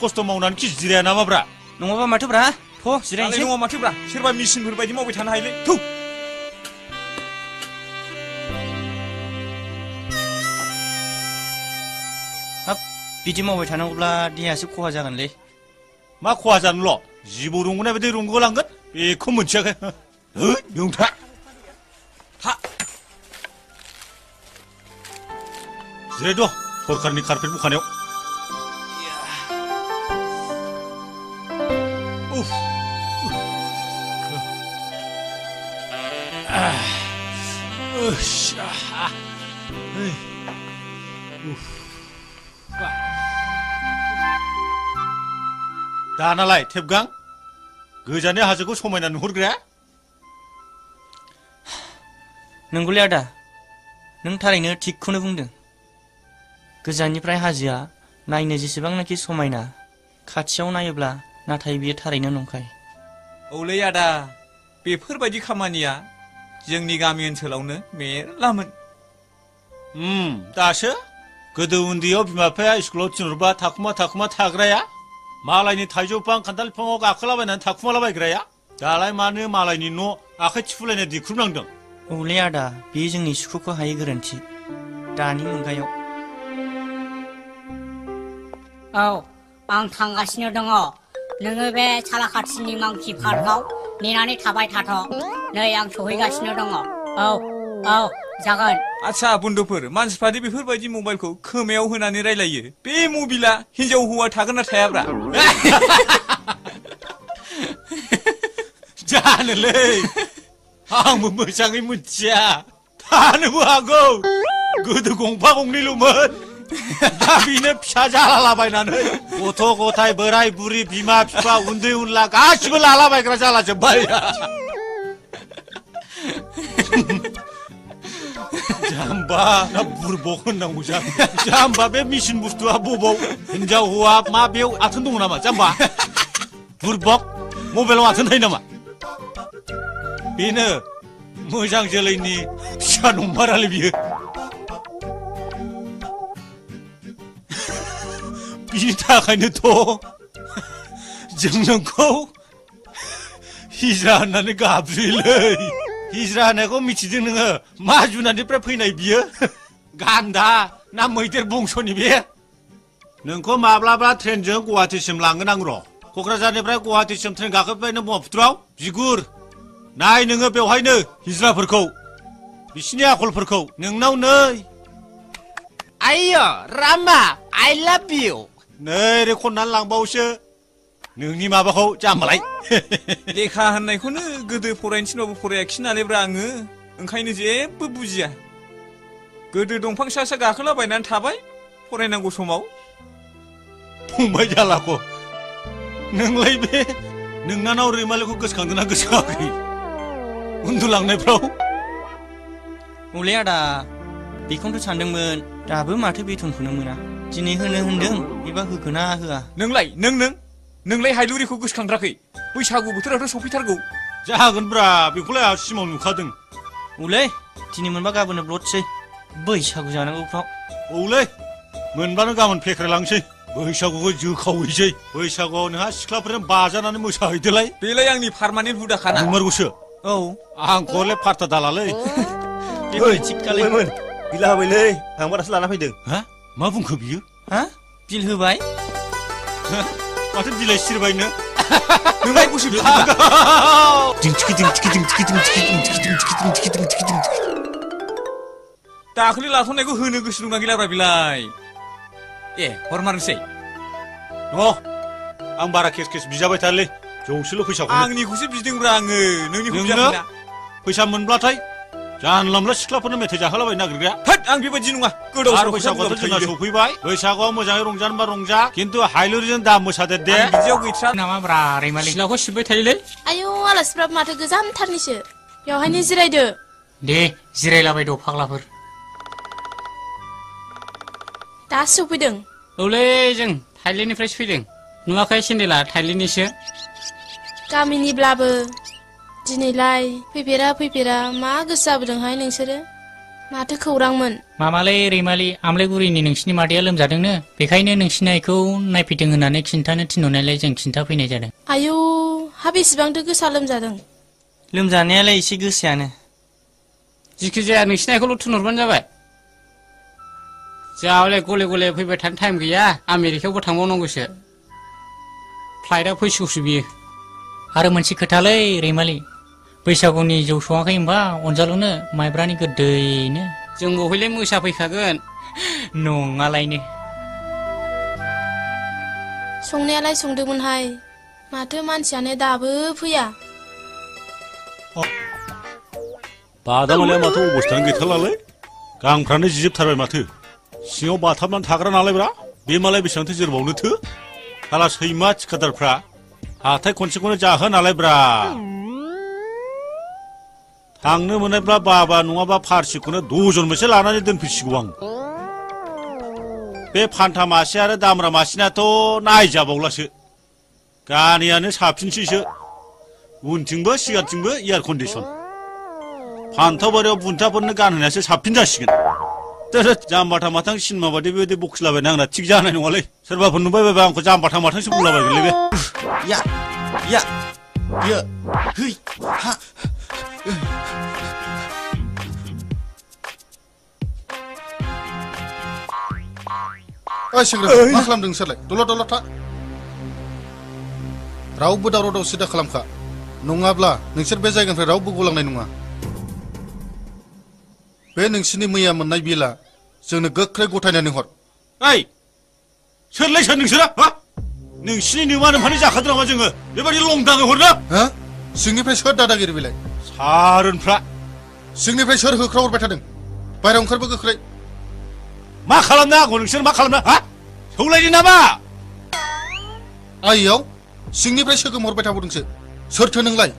खस्थ' मावनानै खि जिराया नामाब्रा नङाबा माथोब्रा थ' जिरायनोसै नङा माथोब्रा सोरबा मेसिनफोर बायदि मावबाय थानो हायोलै थौ हाब बिदि मावबाय थानांगौब्ला देहायासो खहा जागोनलै मा खहा जानोल' जिबौ रंगनाय बायदि रंगलांगोन बेखौ मोनथियाखै बेयावनो था जिरायद' सरकारनि कारपेट बुखानायाव दानालाय टेपगां गोजाननि हाजोखौ समायना नुहुरग्राया नंगौलै आदा नों थारैनो थिगखौनो बुंदों गोजाननिफ्राय हाजोआ नायनो जेसेबांनाखि समायना खाथियाव नायोब्ला नाथाय बियो थारैनो नंखाय औलै आदा बेफोरबायदि खामानिया जोंनि गामि ओनसोलावनो मेरलामोन दासो गोदो उन्दैयाव बिमा बिफाया स्कुलाव थिनहरबा थाखुमा थाग्राया मालायनि थाइजौ बिफां खान्थाल बिफाङाव गाखोलाबायनानै थाखुमालाबायग्राया दालाय मानो मालायनि न' आखाइ थिफुलायना दिख्रुबनांदों औलै आदा बेयो जोंनि सुखुखौ हायै गोरोन्थि दानि मुगायाव औ आं थांगासिनो दङ नोङो बे सालाखाथिनि मांखि पार्कआव नेनानै थाबाय थाथ' नै आं सहैगासिनो दङ औ जागोन आच्छा बन्धुफोर मानसिफ्रादि बेफोरबायदि मबाइलखौ खोमायाव होनानै रायलायो बे मबिला हिनजाव हौवा थागोन ना थायाब्रा जानोलै आंबो मोजाङै मिथिया थानोबो हागौ गोदो गंफा गंनैल'मोन दा बेनो फिसा जालालाबायनानै गथ' गथाय बोराय बुरि बिमा बिफा उन्दै उनला गासिबो लालाबायग्रा जालाजोब्बाय जाम्बा ना बुरबक होननांगौ जाम्बा बे मेसिन बुस्थुआ बबाव हिनजाव हौवा मा बेयाव आथोन दङ नामा जाम्बा बुरबक मबाइलाव आथोन थायो नामा बेनो मोजां जोलैनि फिसा नंमारालै बियो बिनि थाखायनोथ' जों नोंखौ हिजरा होननानै गाबज्रियोलै हिजरा होननायखौ मिथिदों नोङो मा जुनारनिफ्राय फैनाय बियो गान्दा ना मैदेर बंस'नि बे नोंखौ माब्लाबा ट्रेनजों गुवाहाटिसिम लांगोन आं र' क'क्राझारनिफ्राय गुवाहाटिसिम ट्रेन गाखोबाय नों ब्रह्मपुत्रआव बिगुर नाय नोङो बेवहायनो हिजराफोरखौ बिसिनि आखलफोरखौ नोंनाव नै आइयो रामा आइ लाभ इउ नै रे खननानै लांबावसो नोंनि माबाखौ जाम्बालाय लेखा होननायखौनो गोदो फरायनो थिनबाबो फरायाखिसै नालायब्रा आङो ओंखायनो जेबो बुजिया गोदो दंफां सा सा गाखोलाबायनानै थाबाय फरायनांगौ समाव फंबाय जालाखौ नोंलाय बे नोंनानाव रैमालिखौ गोसोखांदोंना गोसोखाङाखै उन्दुलांनायफ्राव औलै आदा बेखौनोथ' सानदोंमोन दाबो माथो बेथनखौनो मोना दिनै होनो होनदों एबा होगोना होआ नोंलाय हायलुरिखौ गोसोखांथाराखै बैसागु बोथोरावथ' सफैथारगौ जागोनब्रा बेखौलाय आं सिमाव नुखादों औलै दिनै मोनबा गाबोननो ब्लडसै बैसागु जानांगौफ्राव औलै मोनबानो गाबोन फेख्रायलांसै बैसागुखौ जोखावहैसै बैसागुआव नोंहा सिख्लाफोरजों बाजानानै मोसाहैदोलाय बेलाय आंनि पारमानेन्ट हुदाखाना नंमारगौसो औ आंखौलाय फार्था दालालै थिगखालायमोन बिला होबायलै आंबा दासो लाना फैदों हा मा बुंखो बियो हा बिल होबाय माथो बिलाइ सिरबायनो नोंलाय गुसु दाखालि लाथ'नायखौ होनो गोसो दंना गैलाब्रा बिलाय ए हरमारनोसै आं बारा केस बिजाबाय थालै जौसेल' फैसाखौ आंनिखौसो बिदोंब्रा आङो नोंनिखौ बियाखैना फैसा मोनब्लाथाय जानला मोनला सिख्लाफोरनो मेथाइ जाहोलाबाय नागिरग्राया होद आं बेबायदि नङा गोदाव आरो बैसागुआथ' जोंना सफैबाय बैसागुआव मोजाङै रंजानोबा रंजा खिन्थु हायलुरिजों दा मोसादेर दे बिदियाव गैथ्रा नामाब्रा रैमालि सिलाखौ सिबबाय थायोलै आयौ आलासिफ्राबो माथो गोजानथारनिसो बेवहायनो जिरायदो दे जिरायलाबायद' फाग्लाफोर दासो सफैदों औलै जों थाइलेण्डनिफ्रायसो फैदों नुवाखै सेन्देला थाइलेण्डनिसो गामिनिब्लाबो दिनैलाय फैफेरा मा गोसो जाबोदोंहाय नोंसोरो माथो खौरांमोन? मामालै रैमालि आमलायगुरिनि नोंसिनि मादैया लोमजादोंनो बेखायनो नोंसिनि आइखौ नायफैदों होननानै खिन्थानो थिनहरनायलाय जों खिन्थाफैनाय जादों। आयौ हा बेसेबांथो गोसा लोमजादों? लोमजानायालाय एसे गोसायानो। जिखि जाया नोंसिनि आइखौल' थिनहरबानो जाबाय। जोंहालाय गले गले फैबाय थानो टाइम गैया आमेरिकायावबो थांबावनांगौसो। फ्लाइटआ फैसिगौसो बियो। आरो मोनसे खोथालै रैमालि बैसागुनि जौ सङाखै होनबा अनजालुनो माइब्रानि गोदैनो। जों बहायलाय मोसाफैखागोन। नङालायनो। संनायालाय संदोंमोनहाय माथो मानसियानो दाबो फैया। बादामालिया माथो अबस्थायानो गैथारलालै गांफ्रानो जिजोबथारबाय माथो सिङाव बाथाबनानै थाग्रा नालायब्रा बे मालाय बेसेबांथो जोरबावनोथो साला सैमा थिखादारफ्रा हाथाय खनसेखौनो जाहो नालायब्रा थांनो मोननायब्ला बाबा नङाबा फारसिखौनो दजन मोनसे लानानै दोनफैसिगौ आं बे फान्था मासे आरो दामरा मासेनाथ' नायजाबावलासो गारियानो साबसिनसैसो उनथिंबो सिगांथिंबो एयार कन्डिसन फान्थाव बारियाव बुन्थाफोरनो गानहोनायासो साबसिन जासिगोन जाम्बाथा माथां सिनेमा बादि बेबायदि बखिलाबायना आंना थिग जानाय नङालै सोरबाफोर नुबाय बायबा आंखौ जाम्बाथा माथांसो बुंलाबायगोनलै बे या या या है हा ओइ सेंग्रा मा खालामदों नोंसोरलाय दलद दलद था रावबो दावराव दावसि दा खालामखा नङाब्ला नोंसोर बे जायगानिफ्राय रावबो गलांनाय नङा बे नोंसिनि मैया मोननाय बिला जोंनो गोख्रै गथायनानै हर ओइ सोरलाय सोर नोंसोरा हा नोंसिनि नोमा नोमफानि जाखादों नामा जोङो बेबायदि लंदाङै हरनो हा सिंनिफ्राय सोर दादागिरि बेलाय सारोनफ्रा सिंनिफ्राय सोर होख्राव हरबाय थादों बायरायाव ओंखारबो गोख्रै मा खालामनो आंखौ नोंसोर मा खालामनो हा सौलायदों नामा आइयाव सिंनिफ्राय सोगोम हरबाय थाबावदोंसो सोरथो नोंलाय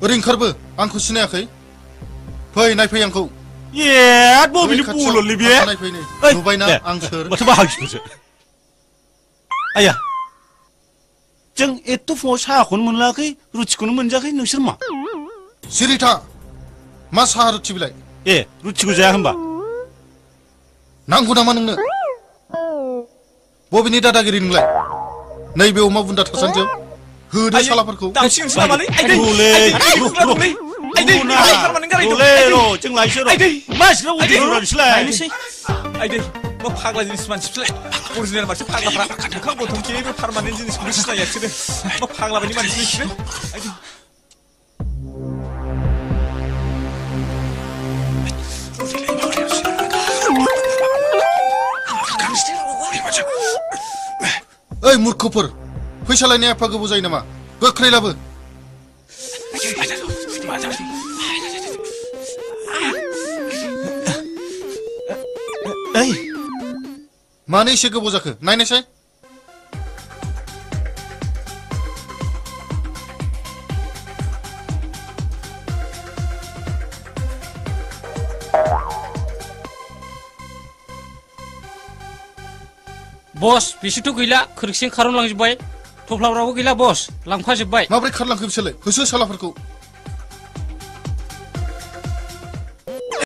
ओरै ओंखारबो आंखौ सिनायाखै फै नायफै आंखौ ए बबेनि बल'लै बे नुबायना आं सोर माथो बाहागिफोरसो आया जों एथ' फुङाव साहाखौनो मोनलाखै रुटिखौनो मोनजाखै नोंसोर मा सिरि था मा साहा रुटि बिलाय ए रुटिखौ जाया होनबा नांगौ नामा नोंनो बबेनि दादागिरि नोंलाय नैबे अमा बुन्दा थासान्दियाव होदो सालाफोरखौ दामसिगोनसो नामालै जों लायसो मानसिफ्रा नायनोसै आइदै मा फाग्ला जिनिस मानसिफ्रालाय अरिजिनेल मानसि फाग्लाफ्रा ओंखाम गथ'मखि बे पारमानेन्ट जिनिसखौनो सिनाया बिसोरो मा फाग्ला बायदि मानसि बिसोरो आइदै ओइ मूर्खफोर फैसा लायनाया एफा गोबाव जायो नामा गोख्रै लाबो मानो एसे गोबाव जाखो नायनायसाय बस बिसोरथ' गैला खोरखिजों खारनलांजोब्बाय थफ्लाफ्राबो गैला बस लांफाजोब्बाय माब्रै खारलांखो बिसोरलाय होसो सालाफोरखौ